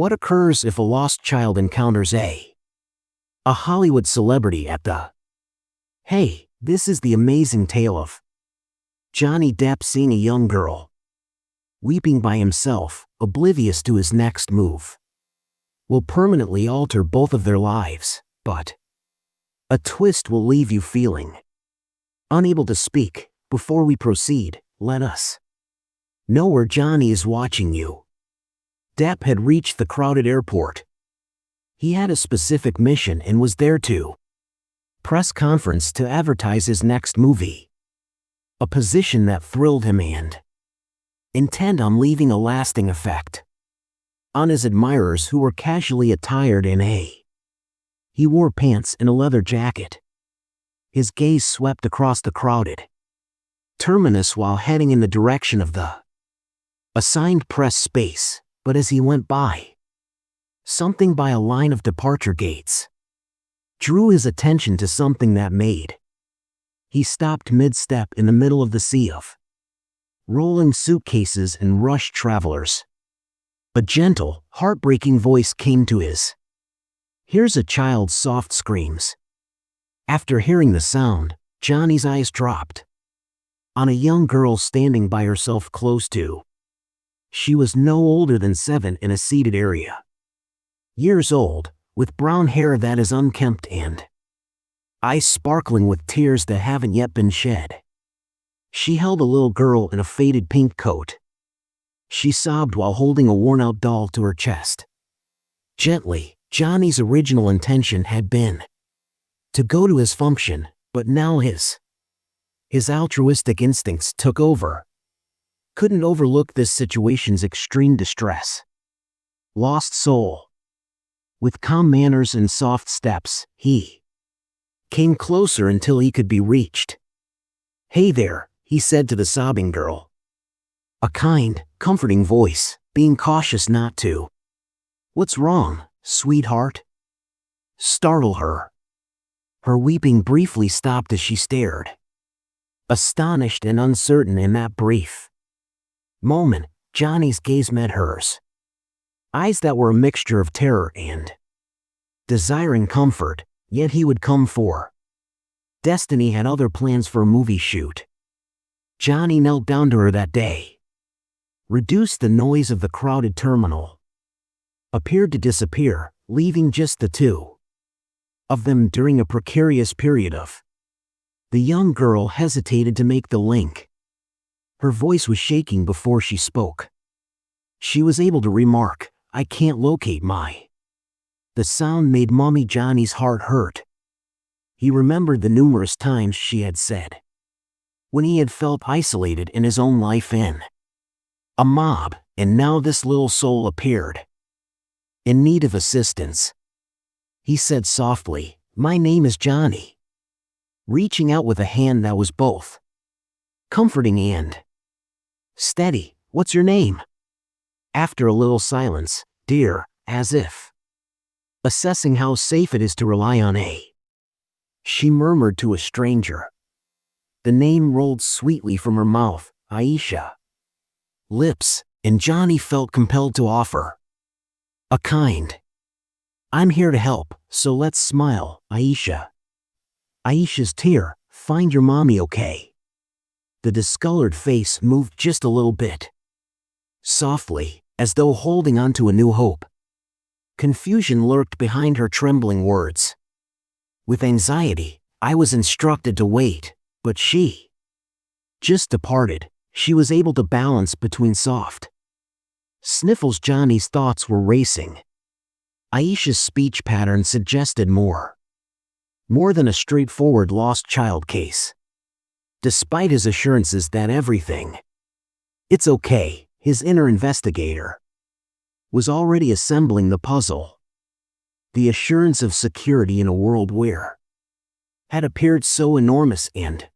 What occurs if a lost child encounters a Hollywood celebrity at the... Hey, this is the amazing tale of Johnny Depp seeing a young girl weeping by himself, oblivious to his next move, will permanently alter both of their lives, but a twist will leave you feeling unable to speak. Before we proceed, let us know where Johnny is watching you. Depp had reached the crowded airport. He had a specific mission and was there to press conference to advertise his next movie, a position that thrilled him and intent on leaving a lasting effect on his admirers who were casually attired in he wore pants and a leather jacket. His gaze swept across the crowded terminus while heading in the direction of the assigned press space, but as he went by, something by a line of departure gates drew his attention to something that made he stopped mid-step in the middle of the sea of rolling suitcases and rushed travelers. A gentle, heartbreaking voice came to his ears. A child's soft screams. After hearing the sound, Johnny's eyes dropped on a young girl standing by herself close to. She was no older than 7 in a seated area. Years old, with brown hair that is unkempt and eyes sparkling with tears that haven't yet been shed. She held a little girl in a faded pink coat. She sobbed while holding a worn-out doll to her chest. Gently, Johnny's original intention had been to go to his function, but now his altruistic instincts took over. Couldn't overlook this situation's extreme distress. Lost soul. With calm manners and soft steps, he came closer until he could be reached. "Hey there," he said to the sobbing girl. A kind, comforting voice, being cautious not to "What's wrong, sweetheart?" startle her. Her weeping briefly stopped as she stared, astonished and uncertain. In that brief moment, Johnny's gaze met hers. Eyes that were a mixture of terror and desiring comfort, yet he would come for. Destiny had other plans for a movie shoot. Johnny knelt down to her that day, reduced the noise of the crowded terminal, appeared to disappear, leaving just the two of them during a precarious period of. The young girl hesitated to make the link. Her voice was shaking before she spoke. She was able to remark, "I can't locate my." The sound made Mommy Johnny's heart hurt. He remembered the numerous times she had said, when he had felt isolated in his own life in a mob, and now this little soul appeared in need of assistance. He said softly, "My name is Johnny," reaching out with a hand that was both comforting and steady. "What's your name?" After a little silence, "Dear," as if assessing how safe it is to rely on she murmured to a stranger. The name rolled sweetly from her mouth, Aisha. Lips, and Johnny felt compelled to offer a kind, "I'm here to help, so let's smile, Aisha." Aisha's tear, "Find your mommy, okay?" The discolored face moved just a little bit, softly, as though holding on to a new hope. Confusion lurked behind her trembling words. With anxiety, "I was instructed to wait, but she just departed." She was able to balance between soft sniffles. Johnny's thoughts were racing. Aisha's speech pattern suggested more than a straightforward lost child case. Despite his assurances that everything, "It's okay," his inner investigator was already assembling the puzzle. The assurance of security in a world where had appeared so enormous and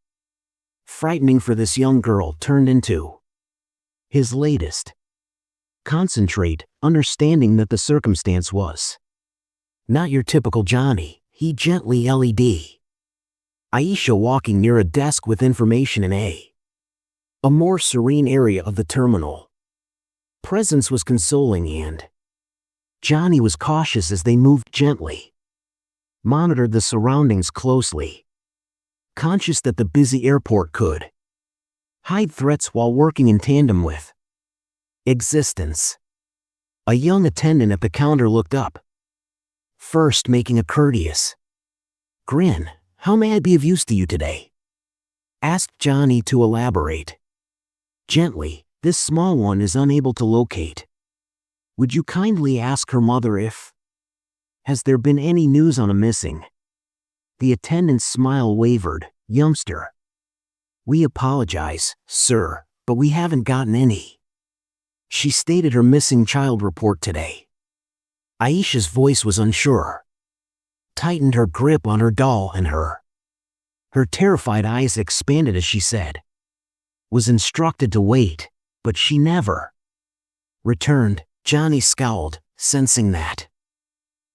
frightening for this young girl turned into his latest. Concentrate, understanding that the circumstance was not your typical Johnny, he gently led Aisha walking near a desk with information in a more serene area of the terminal. Presence was consoling and Johnny was cautious as they moved gently, monitored the surroundings closely, conscious that the busy airport could hide threats while working in tandem with existence. A young attendant at the counter looked up, first making a courteous grin. "How may I be of use to you today?" asked Johnny to elaborate. Gently, "This small one is unable to locate. Would you kindly ask her mother if has there been any news on a missing?" The attendant's smile wavered. "Youngster. We apologize, sir, but we haven't gotten any. She stated her missing child report today." Aisha's voice was unsure, tightened her grip on her doll, and her terrified eyes expanded as she said, "Was instructed to wait, but she never returned." Johnny scowled, sensing that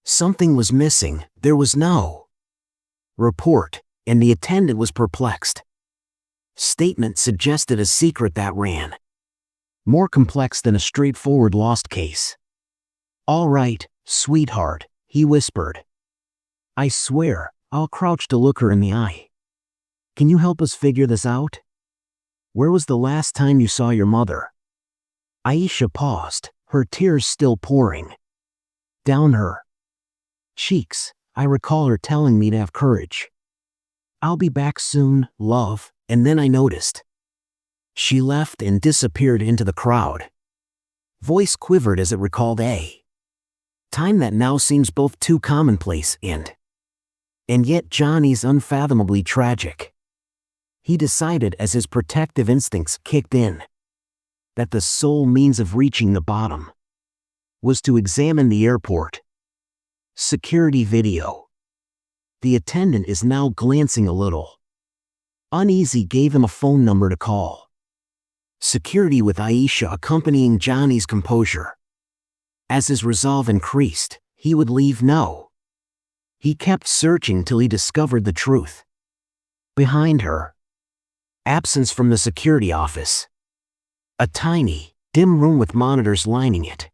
something was missing. There was no report, and the attendant was perplexed. Statement suggested a secret that ran more complex than a straightforward lost case. "All right, sweetheart," he whispered. "I swear, I'll crouch to look her in the eye. Can you help us figure this out? Where was the last time you saw your mother?" Aisha paused, her tears still pouring down her cheeks. "I recall her telling me to have courage. I'll be back soon, love," and then I noticed she left and disappeared into the crowd." Voice quivered as it recalled a time that now seems both too commonplace and yet Johnny's unfathomably tragic. He decided as his protective instincts kicked in that the sole means of reaching the bottom was to examine the airport security video. The attendant is now glancing a little uneasy, gave him a phone number to call. Security, with Aisha accompanying Johnny's composure. As his resolve increased, he would leave no. He kept searching till he discovered the truth. Behind her, absence from the security office. A tiny, dim room with monitors lining it,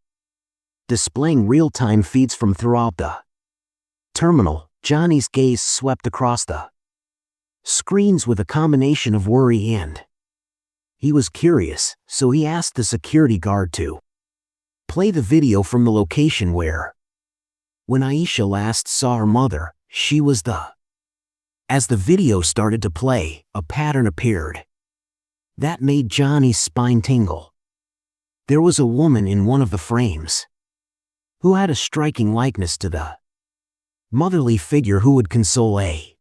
displaying real-time feeds from throughout the terminal. Johnny's gaze swept across the screens with a combination of worry and he was curious, so he asked the security guard to play the video from the location where, when Aisha last saw her mother, she was the. As the video started to play, a pattern appeared that made Johnny's spine tingle. There was a woman in one of the frames who had a striking likeness to the motherly figure who would console a.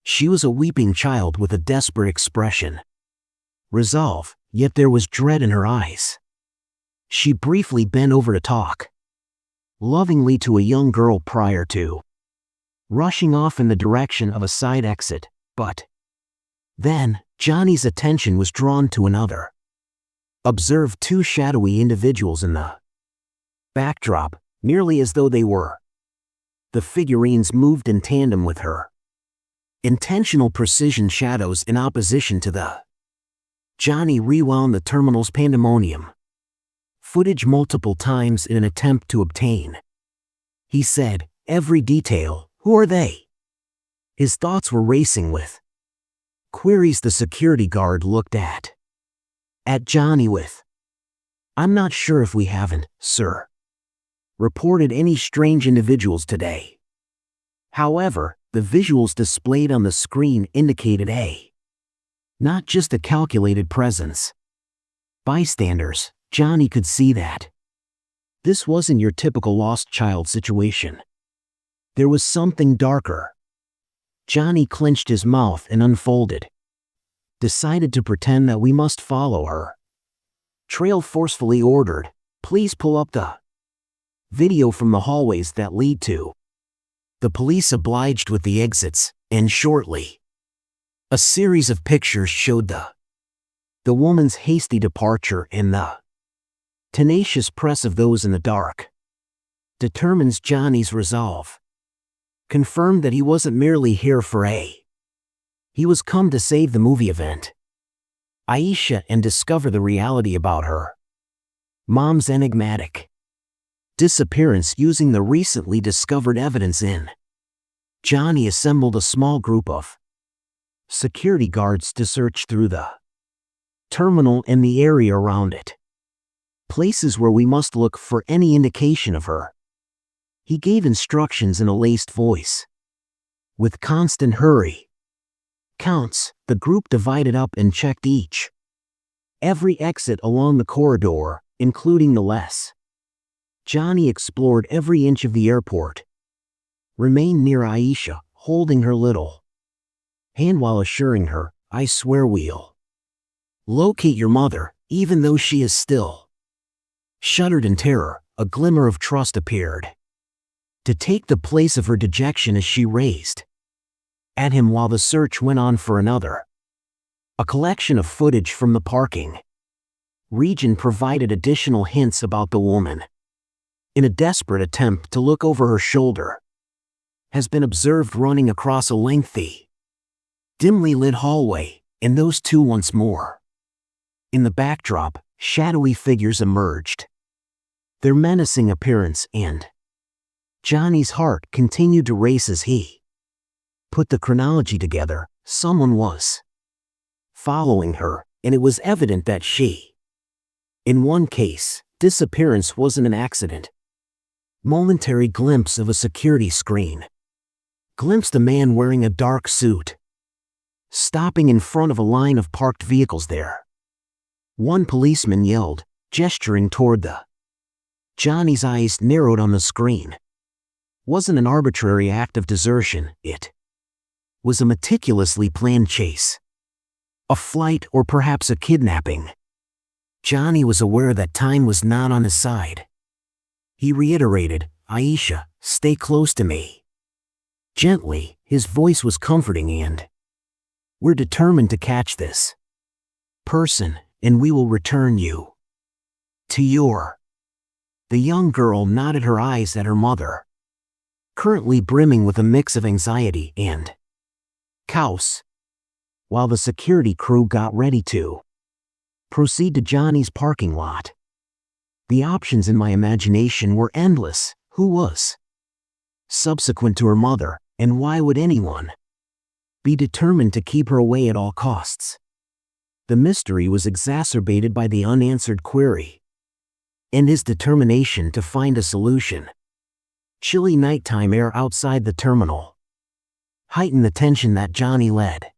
She was a weeping child with a desperate expression. Resolve, yet there was dread in her eyes. She briefly bent over to talk lovingly to a young girl prior to rushing off in the direction of a side exit, but then Johnny's attention was drawn to another. Observed two shadowy individuals in the backdrop, nearly as though they were. The figurines moved in tandem with her. Intentional precision shadows in opposition to the. Johnny rewound the terminal's pandemonium footage multiple times in an attempt to obtain. He said, "Every detail, who are they?" His thoughts were racing with queries. The security guard looked at Johnny with, "I'm not sure if we haven't, sir, reported any strange individuals today. However, the visuals displayed on the screen indicated not just a calculated presence. Bystanders, Johnny could see that this wasn't your typical lost child situation. There was something darker." Johnny clenched his mouth and unfolded. "Decided to pretend that we must follow her. Trail forcefully ordered. Please pull up the video from the hallways that lead to." The police obliged with the exits, and shortly, a series of pictures showed the woman's hasty departure and the tenacious press of those in the dark. Determines Johnny's resolve. Confirmed that he wasn't merely here for he was come to save the movie event. Aisha and discover the reality about her mom's enigmatic disappearance using the recently discovered evidence in. Johnny assembled a small group of security guards to search through the terminal and the area around it. Places where we must look for any indication of her. He gave instructions in a laced voice. With constant hurry. Counts, the group divided up and checked every exit along the corridor, including the less. Johnny explored every inch of the airport. Remained near Aisha, holding her little hand while assuring her, I swear we'll locate your mother, even though she is still. Shuddered in terror, a glimmer of trust appeared to take the place of her dejection as she raised at him while the search went on for another. A collection of footage from the parking region provided additional hints about the woman. In a desperate attempt to look over her shoulder, has been observed running across a lengthy, dimly lit hallway, and those two once more. In the backdrop, shadowy figures emerged. Their menacing appearance and Johnny's heart continued to race as he put the chronology together. Someone was following her, and it was evident that she. In one case, disappearance wasn't an accident. Momentary glimpse of a security screen. Glimpsed a man wearing a dark suit, stopping in front of a line of parked vehicles there. One policeman yelled, gesturing toward the. Johnny's eyes narrowed on the screen. Wasn't an arbitrary act of desertion, it was a meticulously planned chase. A flight or perhaps a kidnapping. Johnny was aware that time was not on his side. He reiterated, Aisha, stay close to me. Gently, his voice was comforting and. We're determined to catch this person, and we will return you to your. The young girl nodded her eyes at her mother, currently brimming with a mix of anxiety and chaos, while the security crew got ready to proceed to Johnny's parking lot. The options in my imagination were endless. Who was subsequent to her mother, and why would anyone be determined to keep her away at all costs? The mystery was exacerbated by the unanswered query and his determination to find a solution. Chilly nighttime air outside the terminal heightened the tension that Johnny led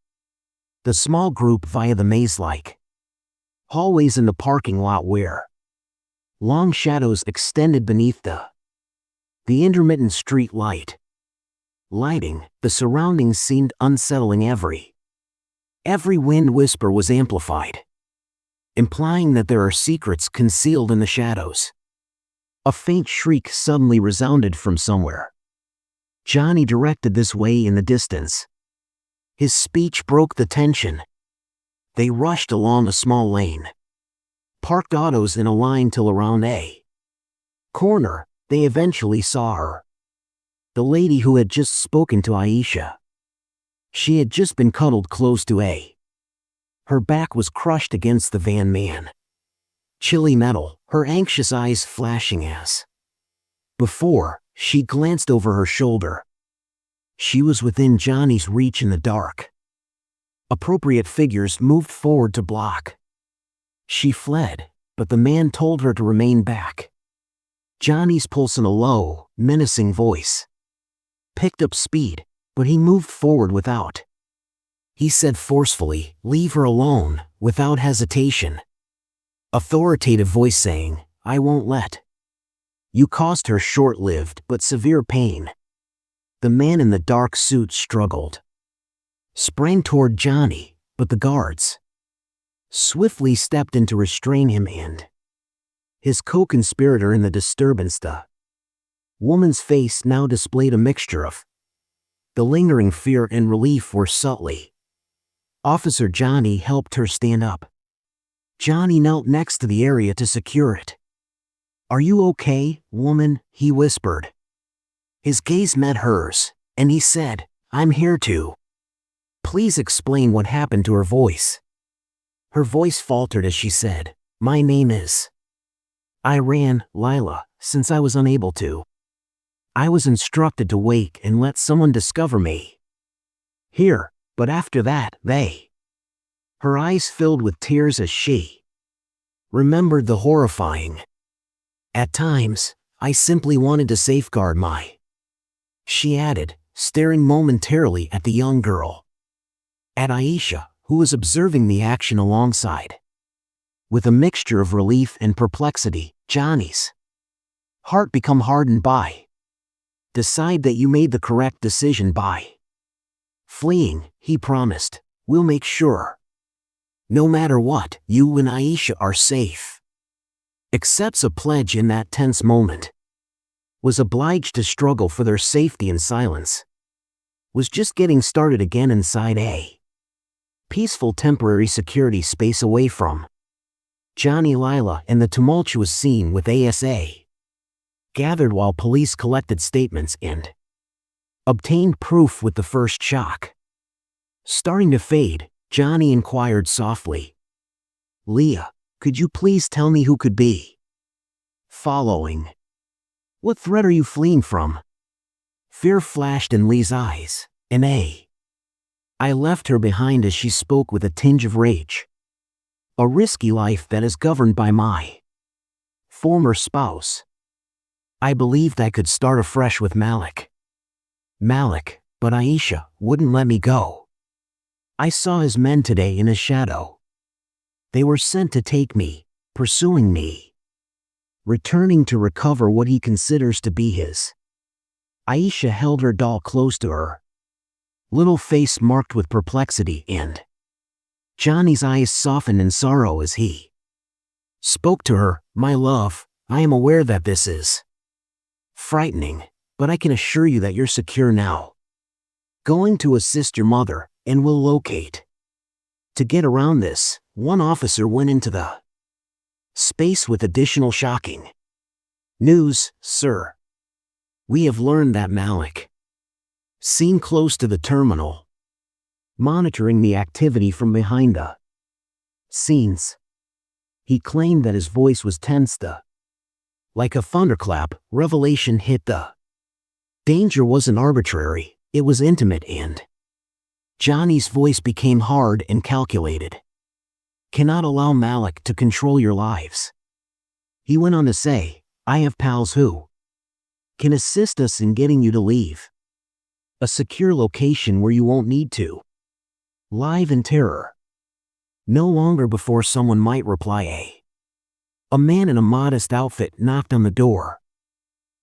the small group via the maze-like hallways in the parking lot where long shadows extended beneath the intermittent street lighting. The surroundings seemed unsettling. Every wind whisper was amplified, implying that there are secrets concealed in the shadows. A faint shriek suddenly resounded from somewhere. Johnny directed this way in the distance. His speech broke the tension. They rushed along a small lane. Parked autos in a line till around a corner, they eventually saw her. The lady who had just spoken to Aisha. She had just been cuddled close to a. Her back was crushed against the van man. Chilly metal, her anxious eyes flashing as before, she glanced over her shoulder. She was within Johnny's reach in the dark. Appropriate figures moved forward to block. She fled, but the man told her to remain back. Johnny's pulse in a low, menacing voice picked up speed, but he moved forward without. He said forcefully, leave her alone, without hesitation. Authoritative voice saying, I won't let. You caused her short-lived but severe pain. The man in the dark suit struggled. Sprang toward Johnny, but the guards swiftly stepped in to restrain him and his co-conspirator in the disturbance. The woman's face now displayed a mixture of the lingering fear and relief were subtly. Officer Johnny helped her stand up. Johnny knelt next to the area to secure it. Are you okay, woman? He whispered. His gaze met hers, and he said, I'm here to. Please explain what happened to her voice. Her voice faltered as she said, my name is. I ran, Lila, since I was unable to. I was instructed to wait and let someone discover me. Here, but after that, they. Her eyes filled with tears as she remembered the horrifying. At times, I simply wanted to safeguard my. She added, staring momentarily at the young girl. At Aisha, who was observing the action alongside. With a mixture of relief and perplexity, Johnny's heart become hardened by. Decide that you made the correct decision by fleeing, he promised. We'll make sure. No matter what, you and Aisha are safe. Accepts a pledge in that tense moment. Was obliged to struggle for their safety in silence. Was just getting started again inside a peaceful temporary security space away from Johnny, Lila, and the tumultuous scene with ASA. Gathered while police collected statements and obtained proof with the first shock starting to fade, Johnny inquired softly. Leah, could you please tell me who could be following? What threat are you fleeing from? Fear flashed in Lee's eyes, and I left her behind as she spoke with a tinge of rage. A risky life that is governed by my former spouse. I believed I could start afresh with Malik, but Aisha wouldn't let me go. I saw his men today in his shadow. They were sent to take me, pursuing me, returning to recover what he considers to be his. Aisha held her doll close to her, little face marked with perplexity, and Johnny's eyes softened in sorrow as he spoke to her. My love, I am aware that this is frightening, but I can assure you that you're secure now. Going to assist your mother, and we'll locate. To get around this, one officer went into the space with additional shocking news, sir. We have learned that Malik, seen close to the terminal, monitoring the activity from behind the scenes. He claimed that his voice was tense. Like a thunderclap, revelation hit. The danger wasn't arbitrary, it was intimate, and Johnny's voice became hard and calculated. Cannot allow Malik to control your lives. He went on to say, I have pals who can assist us in getting you to leave a secure location where you won't need to live in terror. No longer before someone might reply. A man in a modest outfit knocked on the door.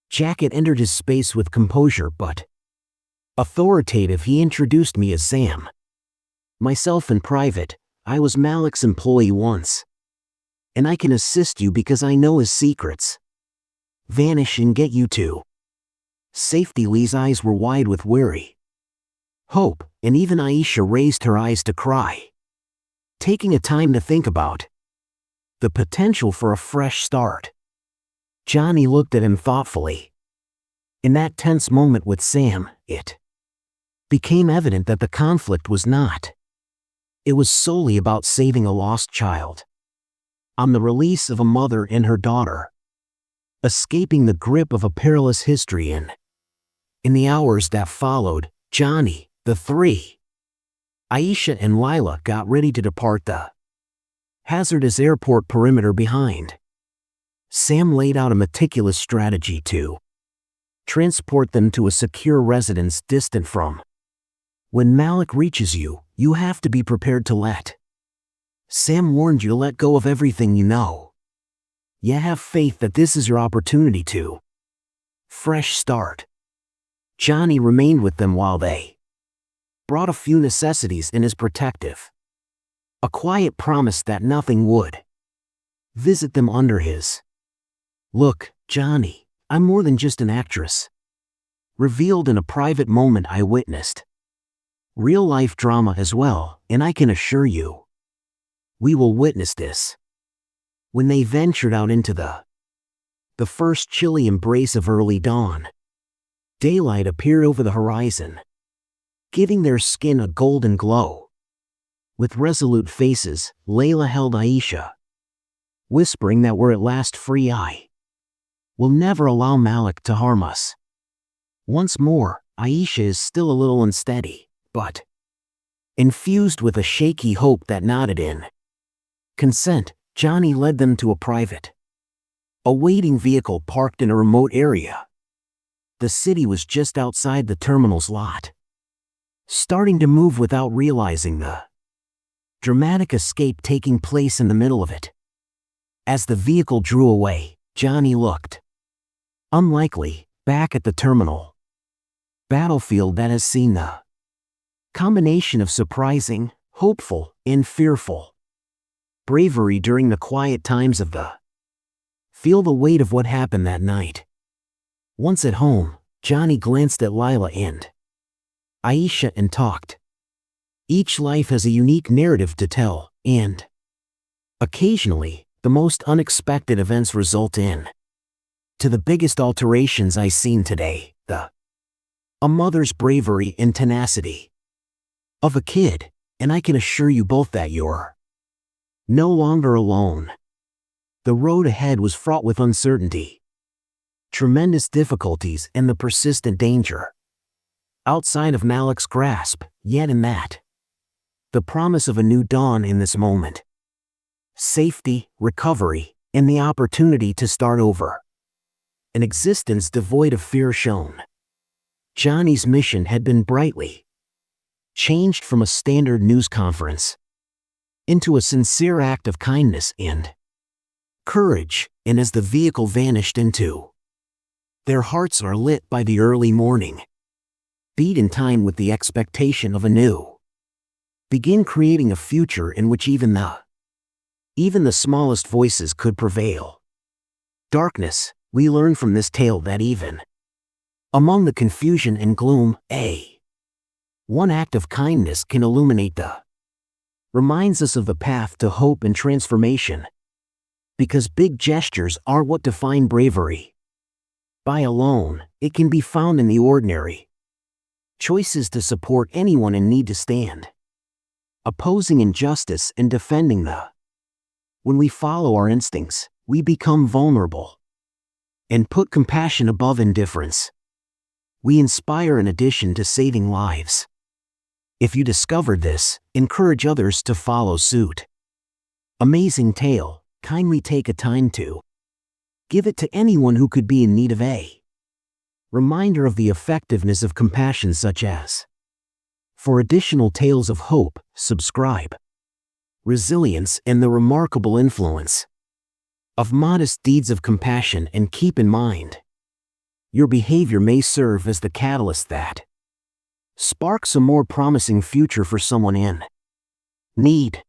Jacket entered his space with composure but authoritative. He introduced me as Sam. Myself in private, I was Malik's employee once. And I can assist you because I know his secrets. Vanish and get you to safety. Lee's eyes were wide with weary hope, and even Aisha raised her eyes to cry. Taking a time to think about the potential for a fresh start. Johnny looked at him thoughtfully. In that tense moment with Sam, it became evident that the conflict was not. It was solely about saving a lost child. On the release of a mother and her daughter. Escaping the grip of a perilous history in the hours that followed, Johnny, the three, Aisha and Lila got ready to depart the hazardous airport perimeter behind. Sam laid out a meticulous strategy to transport them to a secure residence distant from. When Malik reaches you, you have to be prepared to let. Sam warned you to let go of everything you know. You have faith that this is your opportunity to fresh start. Johnny remained with them while they brought a few necessities in his protective. A quiet promise that nothing would visit them under his. Look, Johnny, I'm more than just an actress. Revealed in a private moment I witnessed. Real-life drama as well, and I can assure you, we will witness this. When they ventured out into the first chilly embrace of early dawn, daylight appeared over the horizon, giving their skin a golden glow. With resolute faces, Layla held Aisha, whispering that we're at last free. We'll never allow Malik to harm us. Once more, Aisha is still a little unsteady, but infused with a shaky hope that nodded in consent. Johnny led them to a waiting vehicle parked in a remote area. The city was just outside the terminal's lot, starting to move without realizing the dramatic escape taking place in the middle of it. As the vehicle drew away, Johnny looked unlikely back at the terminal battlefield that has seen the combination of surprising, hopeful, and fearful bravery during the quiet times of the feel the weight of what happened that night. Once at home, Johnny glanced at Lila and Aisha and talked. Each life has a unique narrative to tell, and occasionally, the most unexpected events result in to the biggest alterations I've seen today, a mother's bravery and tenacity of a kid, and I can assure you both that you're no longer alone. The road ahead was fraught with uncertainty, tremendous difficulties, and the persistent danger outside of Malik's grasp, yet in that the promise of a new dawn in this moment. Safety, recovery, and the opportunity to start over. An existence devoid of fear shone. Johnny's mission had been brightly changed from a standard news conference into a sincere act of kindness and courage, and as the vehicle vanished into their hearts are lit by the early morning, beat in time with the expectation of a new begin creating a future in which even the smallest voices could prevail. Darkness, we learn from this tale that even among the confusion and gloom, one act of kindness can illuminate reminds us of the path to hope and transformation. Because big gestures are what define bravery. By alone, it can be found in the ordinary choices to support anyone in need, to stand opposing injustice and defending when we follow our instincts, we become vulnerable and put compassion above indifference. We inspire in addition to saving lives. If you discovered this, encourage others to follow suit. Amazing tale, kindly take a time to give it to anyone who could be in need of a reminder of the effectiveness of compassion, such as. For additional tales of hope, subscribe. Resilience and the remarkable influence of modest deeds of compassion, and keep in mind, your behavior may serve as the catalyst that sparks a more promising future for someone in need.